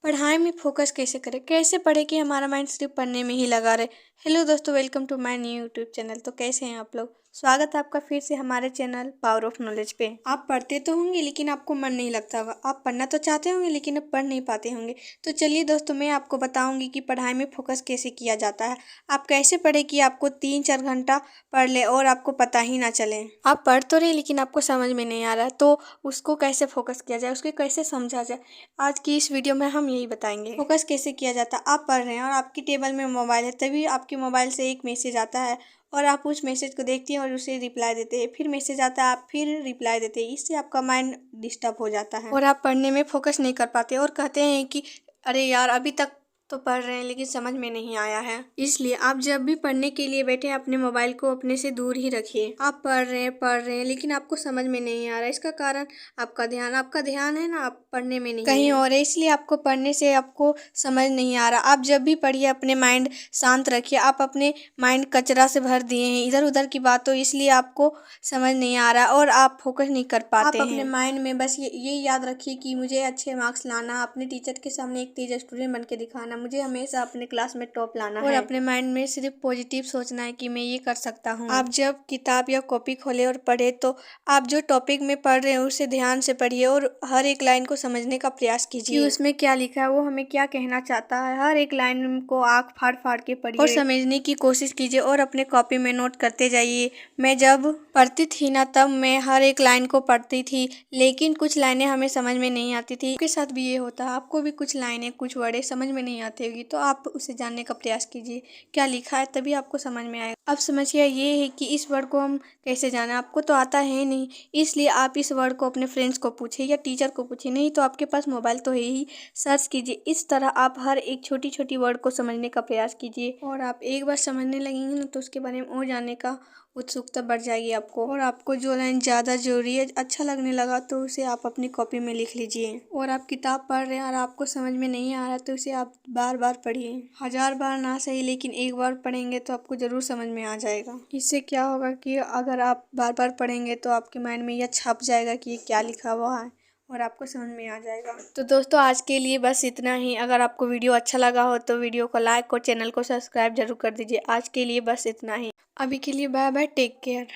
पढ़ाई में फोकस कैसे करें, कैसे पढ़े कि हमारा माइंड सिर्फ पढ़ने में ही लगा रहे। हेलो दोस्तों, welcome to my new YouTube channel. तो कैसे हैं आप लोग? स्वागत है आपका फिर से हमारे चैनल पावर ऑफ नॉलेज पे। आप पढ़ते तो होंगे लेकिन आपको मन नहीं लगता होगा। आप पढ़ना तो चाहते होंगे लेकिन अब पढ़ नहीं पाते होंगे। तो चलिए दोस्तों, मैं आपको बताऊंगी कि पढ़ाई में फोकस कैसे किया जाता है। आप कैसे पढ़े कि आपको 3-4 घंटा पढ़ ले और आपको पता ही ना चले। आप पढ़ तो रहे लेकिन आपको समझ में नहीं आ रहा, तो उसको कैसे फोकस किया जाए, उसको कैसे समझा जाए, आज की इस वीडियो में हम यही बताएंगे। फोकस कैसे किया जाता है। आप पढ़ रहे हैं और आपकी टेबल में मोबाइल है, तभी आपके मोबाइल से एक मैसेज आता है और आप उस मैसेज को देखती हैं और उसे रिप्लाई देते हैं। फिर मैसेज आता है, आप फिर रिप्लाई देते हैं। इससे आपका माइंड डिस्टर्ब हो जाता है और आप पढ़ने में फोकस नहीं कर पाते और कहते हैं कि अरे यार, अभी तक तो पढ़ रहे हैं लेकिन समझ में नहीं आया है। इसलिए आप जब भी पढ़ने के लिए बैठे अपने मोबाइल को अपने से दूर ही रखिए। आप पढ़ रहे हैं लेकिन आपको समझ में नहीं आ रहा। इसका कारण आपका ध्यान है ना, आप पढ़ने में नहीं कहीं और है, इसलिए आपको पढ़ने से आपको समझ नहीं आ रहा। आप जब भी पढ़िए अपने माइंड शांत रखिए। आप अपने माइंड कचरा से भर दिए हैं इधर उधर की बातों, इसलिए आपको समझ नहीं आ रहा और आप फोकस नहीं कर पाते हैं। अपने माइंड में बस ये याद रखिए कि मुझे अच्छे मार्क्स लाना, अपने टीचर के सामने एक तेज स्टूडेंट बन के दिखाना, मुझे हमेशा अपने क्लास में टॉप लाना है और अपने माइंड में सिर्फ पॉजिटिव सोचना है कि मैं ये कर सकता हूँ। आप जब किताब या कॉपी खोले और पढ़े तो आप जो टॉपिक में पढ़ रहे हैं उसे ध्यान से पढ़िए और हर एक लाइन को समझने का प्रयास कीजिए कि उसमें क्या लिखा है, वो हमें क्या कहना चाहता है। हर एक लाइन को आँख फाड़ फाड़ के पढ़िए और समझने की कोशिश कीजिए और अपने कॉपी में नोट करते जाइए। मैं जब पढ़ती थी ना, तब मैं हर एक लाइन को पढ़ती थी लेकिन कुछ लाइनें हमें समझ में नहीं आती थी। आपके साथ भी ये होता है, आपको भी कुछ लाइनें कुछ वर्ड समझ में नहीं आती होगी, तो आप उसे जानने का प्रयास कीजिए क्या लिखा है, तभी आपको समझ में आएगा। अब समस्या ये है कि इस वर्ड को हम कैसे जाने, आपको तो आता है नहीं, इसलिए आप इस वर्ड को अपने फ्रेंड्स को पूछिए या टीचर को पूछिए, नहीं तो आपके पास मोबाइल तो है ही, सर्च कीजिए। इस तरह आप हर एक छोटी छोटी वर्ड को समझने का प्रयास कीजिए और आप एक बार समझने लगेंगे ना, तो उसके बारे में और जानने का उत्सुकता बढ़ जाएगी आपको। और आपको जो लाइन ज़्यादा जरूरी है, अच्छा लगने लगा, तो उसे आप अपनी कॉपी में लिख लीजिए। और आप किताब पढ़ रहे हैं और आपको समझ में नहीं आ रहा, तो उसे आप बार बार पढ़िए। 1000 बार ना सही लेकिन एक बार पढ़ेंगे तो आपको ज़रूर समझ में आ जाएगा। इससे क्या होगा कि अगर आप बार बार पढ़ेंगे तो आपके माइंड में यह छप जाएगा कि ये क्या लिखा हुआ है और आपको समझ में आ जाएगा। तो दोस्तों, आज के लिए बस इतना ही। अगर आपको वीडियो अच्छा लगा हो तो वीडियो को लाइक और चैनल को सब्सक्राइब जरूर कर दीजिए। आज के लिए बस इतना ही। अभी के लिए बाय बाय, टेक केयर।